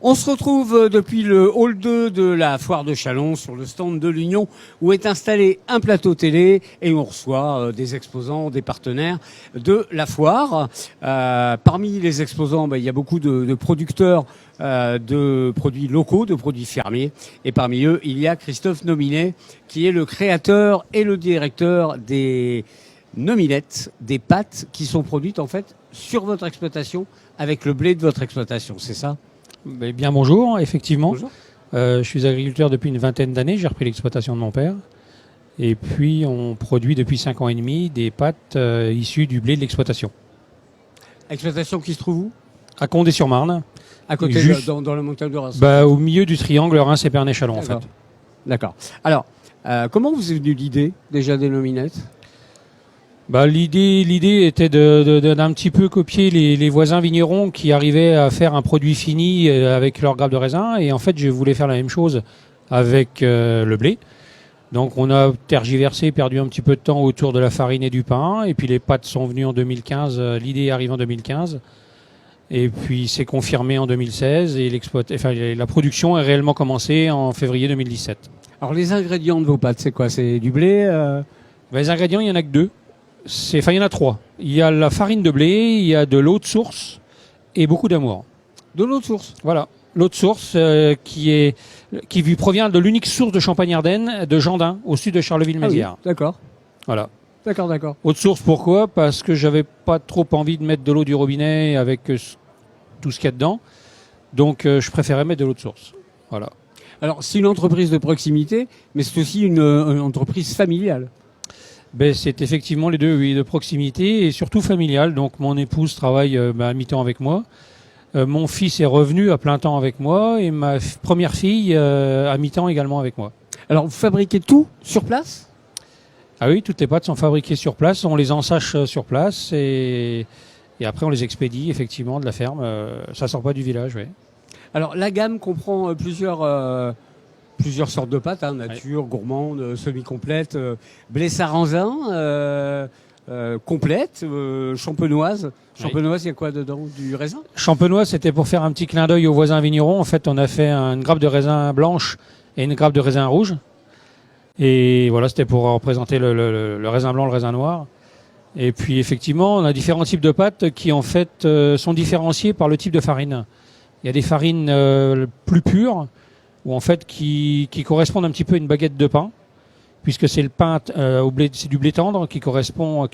On se retrouve depuis le hall 2 de la foire de Châlons sur le stand de l'Union où est installé un plateau télé et on reçoit des exposants, des partenaires de la foire. Parmi les exposants, il y a beaucoup de producteurs de produits locaux, de produits fermiers. Et parmi eux, il y a Christophe Nominet qui est le créateur et le directeur des nominettes, des pâtes qui sont produites en fait sur votre exploitation avec le blé de votre exploitation, c'est ça ? Bien bonjour, effectivement. Bonjour. Je suis agriculteur depuis une vingtaine d'années, j'ai repris l'exploitation de mon père. Et puis on produit depuis 5 ans et demi des pâtes issues du blé de l'exploitation. Exploitation qui se trouve où ? À Condé-sur-Marne. À côté dans le montagne de Reims. Au milieu du triangle Reims-Épernay-Chalon en fait. D'accord. Alors, comment vous est venue l'idée déjà des nominettes ? L'idée était d'un petit peu copier les voisins vignerons qui arrivaient à faire un produit fini avec leur grappe de raisin. Et en fait, je voulais faire la même chose avec le blé. Donc on a tergiversé, perdu un petit peu de temps autour de la farine et du pain. Et puis les pâtes sont venues en 2015. L'idée arrive en 2015. Et puis c'est confirmé en 2016. Et la production est réellement commencée en février 2017. Alors les ingrédients de vos pâtes, c'est quoi ? C'est du blé Les ingrédients, il n'y en a que 2. Il y en a 3. Il y a la farine de blé, il y a de l'eau de source et beaucoup d'amour. De l'eau de source ? Voilà. L'eau de source qui provient de l'unique source de Champagne-Ardenne, de Gendun, au sud de Charleville-Mézières. Ah oui, d'accord. Voilà. D'accord. Eau de source, pourquoi ? Parce que j'avais pas trop envie de mettre de l'eau du robinet avec tout ce qu'il y a dedans. Donc je préférais mettre de l'eau de source. Voilà. Alors c'est une entreprise de proximité, mais c'est aussi une entreprise familiale. C'est effectivement les deux, oui, de proximité et surtout familiale. Donc mon épouse travaille à mi-temps avec moi. Mon fils est revenu à plein temps avec moi et ma première fille à mi-temps également avec moi. Alors vous fabriquez tout sur place ? Ah oui, toutes les pâtes sont fabriquées sur place. On les ensache sur place et après on les expédie effectivement de la ferme. Ça sort pas du village, oui. Alors la gamme comprend plusieurs sortes de pâtes, nature, gourmande, semi-complète, blé sarrasin, complète, champenoise. Champenoise, il y a quoi dedans ? Du raisin ? Champenoise, c'était pour faire un petit clin d'œil aux voisins vignerons. En fait, on a fait une grappe de raisin blanche et une grappe de raisin rouge. Et voilà, c'était pour représenter le raisin blanc, le raisin noir. Et puis effectivement, on a différents types de pâtes qui en fait sont différenciés par le type de farine. Il y a des farines plus pures, ou en fait qui correspondent un petit peu à une baguette de pain, puisque c'est le pain au blé, c'est du blé tendre qui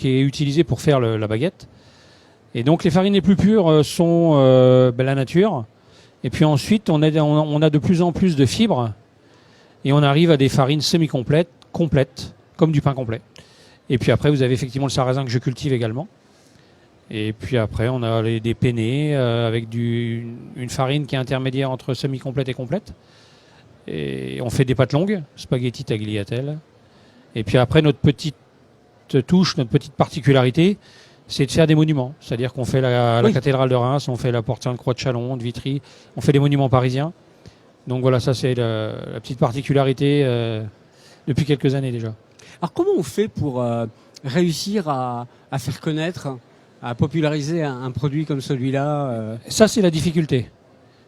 est utilisé pour faire la baguette. Et donc les farines les plus pures sont la nature. Et puis ensuite on a de plus en plus de fibres et on arrive à des farines semi-complètes, complètes, comme du pain complet. Et puis après vous avez effectivement le sarrasin que je cultive également. Et puis après on a des penne avec une farine qui est intermédiaire entre semi-complète et complète. Et on fait des pâtes longues, spaghetti tagliatelle. Et puis après, notre petite touche, notre petite particularité, c'est de faire des monuments. C'est-à-dire qu'on fait la cathédrale de Reims, on fait la porte Sainte-Croix de Châlons, de Vitry, on fait des monuments parisiens. Donc voilà, ça c'est la petite particularité depuis quelques années déjà. Alors comment on fait pour réussir à faire connaître, à populariser un produit comme celui-là Ça c'est la difficulté.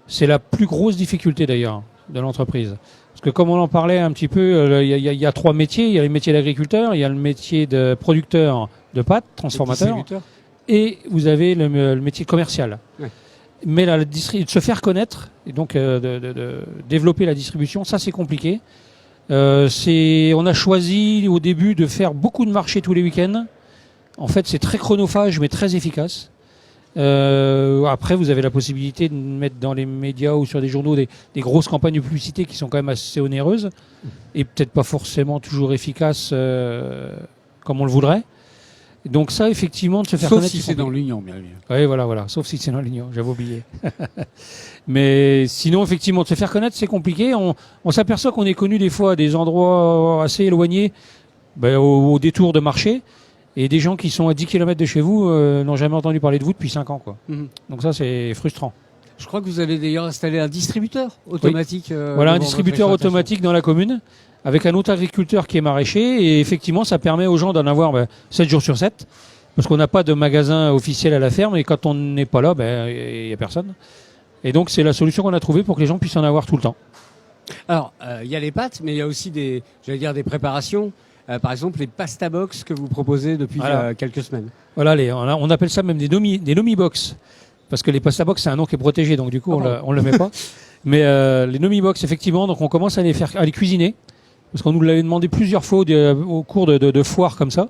C'est la plus grosse difficulté d'ailleurs de l'entreprise. Parce que comme on en parlait un petit peu, il y a 3 métiers. Il y a le métier d'agriculteur, il y a le métier de producteur de pâtes, transformateur, et vous avez le métier commercial. Ouais. Mais de se faire connaître, et donc de développer la distribution, ça c'est compliqué. On a choisi au début de faire beaucoup de marchés tous les week-ends. En fait, c'est très chronophage, mais très efficace. Après, vous avez la possibilité de mettre dans les médias ou sur des journaux des grosses campagnes de publicité qui sont quand même assez onéreuses et peut-être pas forcément toujours efficaces comme on le voudrait. Donc ça, effectivement, de se faire connaître... Sauf si c'est dans l'Union, bien sûr. Oui, voilà. Sauf si c'est dans l'Union, j'avais oublié. Mais sinon, effectivement, de se faire connaître, c'est compliqué. On s'aperçoit qu'on est connu des fois à des endroits assez éloignés, au détour de marché. Et des gens qui sont à 10 km de chez vous n'ont jamais entendu parler de vous depuis 5 ans. Quoi. Mmh. Donc ça, c'est frustrant. Je crois que vous avez d'ailleurs installé un distributeur automatique. Oui. Voilà, un distributeur automatique dans la commune, avec un autre agriculteur qui est maraîcher. Et effectivement, ça permet aux gens d'en avoir 7 jours sur 7. Parce qu'on n'a pas de magasin officiel à la ferme. Et quand on n'est pas là, il n'y a personne. Et donc c'est la solution qu'on a trouvée pour que les gens puissent en avoir tout le temps. Alors, il y a les pâtes, mais il y a aussi des préparations. Par exemple, les pasta box que vous proposez depuis quelques semaines. Voilà, on appelle ça même des nomi box. Parce que les pasta box, c'est un nom qui est protégé, donc du coup, on le met pas. Mais les nomi box, effectivement, donc on commence à les cuisiner. Parce qu'on nous l'avait demandé plusieurs fois au cours de foires comme ça.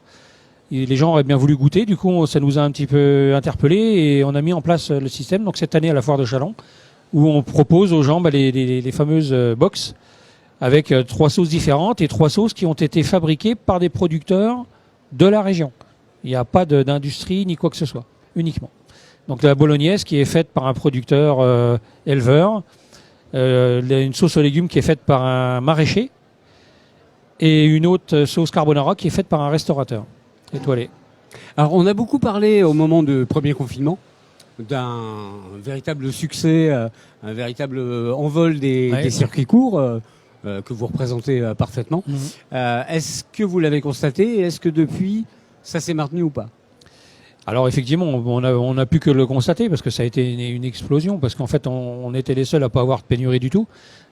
Et les gens auraient bien voulu goûter. Du coup, ça nous a un petit peu interpellés et on a mis en place le système. Donc cette année à la foire de Châlons, où on propose aux gens les fameuses box avec 3 sauces différentes et 3 sauces qui ont été fabriquées par des producteurs de la région. Il n'y a pas d'industrie ni quoi que ce soit, uniquement. Donc la bolognaise qui est faite par un producteur éleveur, une sauce aux légumes qui est faite par un maraîcher et une autre sauce carbonara qui est faite par un restaurateur étoilé. Alors on a beaucoup parlé au moment du premier confinement d'un véritable succès, un véritable envol des circuits courts que vous représentez parfaitement. Est-ce que vous l'avez constaté et est-ce que depuis ça s'est maintenu ou pas? Alors effectivement, on a pu que le constater parce que ça a été une explosion, parce qu'en fait on était les seuls à pas avoir de pénurie du tout.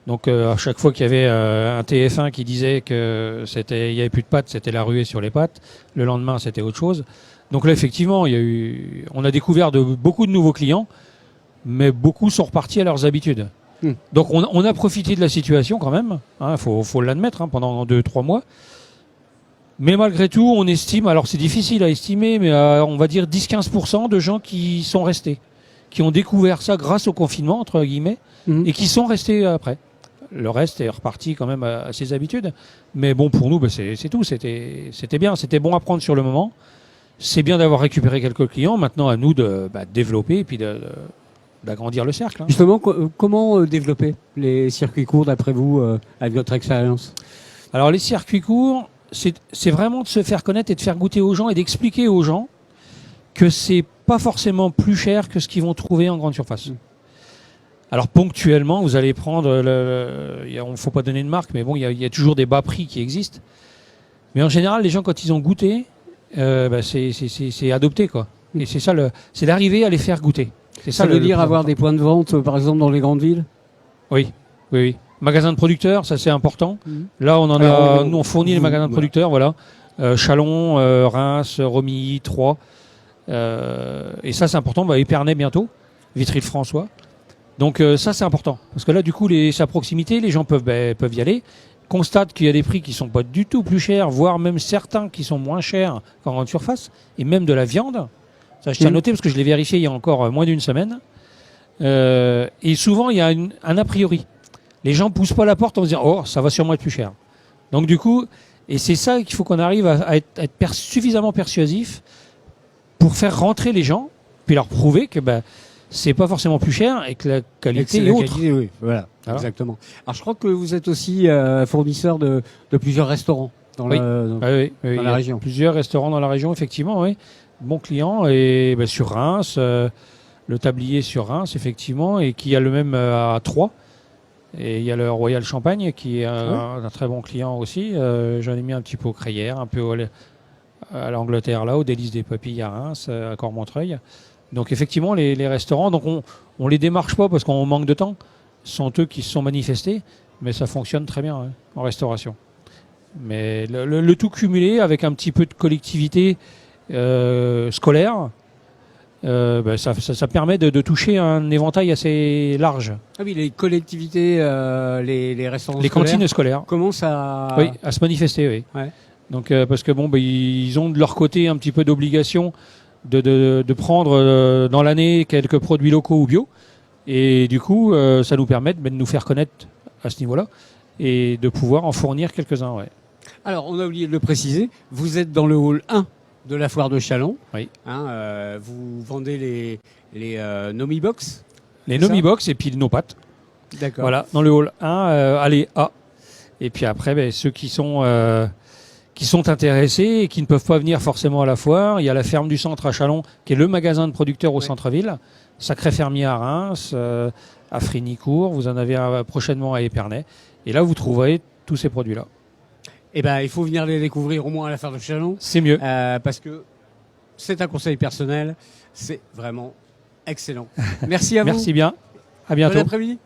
Donc à chaque fois qu'il y avait un TF1 qui disait que il y avait plus de pâtes, c'était la ruée sur les pâtes. Le lendemain, c'était autre chose. Donc là effectivement, on a découvert beaucoup de nouveaux clients, mais beaucoup sont repartis à leurs habitudes. Donc on a profité de la situation quand même, faut l'admettre, pendant 2-3 mois. Mais malgré tout, on estime, alors c'est difficile à estimer, mais on va dire 10-15% de gens qui sont restés, qui ont découvert ça grâce au confinement, entre guillemets, et qui sont restés après. Le reste est reparti quand même à ses habitudes. Mais bon, pour nous, c'est tout. C'était bien, c'était bon à prendre sur le moment. C'est bien d'avoir récupéré quelques clients. Maintenant, à nous de développer et puis d'agrandir le cercle. Justement, comment développer les circuits courts, d'après vous, avec votre expérience? Alors, les circuits courts, c'est vraiment de se faire connaître et de faire goûter aux gens et d'expliquer aux gens que c'est pas forcément plus cher que ce qu'ils vont trouver en grande surface. Alors ponctuellement, vous allez prendre, on ne faut pas donner de marque, mais bon, il y a toujours des bas prix qui existent. Mais en général, les gens quand ils ont goûté, c'est adopté quoi. Et c'est ça, c'est d'arriver à les faire goûter. Ça veut dire avoir des points de vente, par exemple, dans les grandes villes? Oui. Magasins de producteurs, ça c'est important. Là, nous on fournit les magasins de producteurs, voilà. Châlons, Reims, Romilly, Troyes. Et ça c'est important, Épernay bientôt, Vitry-le-François. Donc ça c'est important. Parce que là du coup, c'est à proximité, les gens peuvent y aller. Constatent qu'il y a des prix qui sont pas du tout plus chers, voire même certains qui sont moins chers qu'en grande surface. Et même de la viande. Ça je tiens à noter parce que je l'ai vérifié il y a encore moins d'une semaine. Et souvent il y a un a priori. Les gens poussent pas la porte en se disant « Oh, ça va sûrement être plus cher ». Donc du coup, et c'est ça qu'il faut qu'on arrive à être suffisamment persuasif pour faire rentrer les gens, puis leur prouver que c'est pas forcément plus cher et que la qualité est autre. Oui, voilà, exactement. Alors je crois que vous êtes aussi fournisseur de plusieurs restaurants dans la région. Plusieurs restaurants dans la région, effectivement, oui. Bons clients et sur Reims, le tablier sur Reims, effectivement, et qui a le même à Troyes. Et il y a le Royal Champagne qui est un très bon client aussi. J'en ai mis un petit peu au Crayères, un peu à l'Angleterre, là, au Délices des Papilles à Reims, à Cormontreuil. Donc effectivement, les restaurants, donc on les démarche pas parce qu'on manque de temps. Ce sont eux qui se sont manifestés, mais ça fonctionne très bien en restauration. Mais le tout cumulé avec un petit peu de collectivité scolaire, ça permet de toucher un éventail assez large. Ah oui, les collectivités, les restaurants scolaires, les cantines scolaires commencent à se manifester, oui. Ouais. Donc parce que ils ont de leur côté un petit peu d'obligation de prendre dans l'année quelques produits locaux ou bio, et du coup ça nous permet de nous faire connaître à ce niveau-là et de pouvoir en fournir quelques-uns. Ouais. Alors on a oublié de le préciser, vous êtes dans le hall 1 de la foire de Châlons. Oui. Vous vendez les Nomi Box. Les Nomi Box et puis nos pâtes. D'accord. Voilà, dans le hall 1, allez A. Et puis après, ceux qui sont intéressés et qui ne peuvent pas venir forcément à la foire, il y a la ferme du centre à Châlons, qui est le magasin de producteurs au centre-ville. Sacré Fermier à Reims, à Frignicourt. Vous en avez prochainement à Épernay. Et là, vous trouverez tous ces produits-là. Il faut venir les découvrir au moins à la foire de Châlons. C'est mieux. Parce que c'est un conseil personnel. C'est vraiment excellent. Merci à vous. Merci bien. À bientôt. Bon après-midi.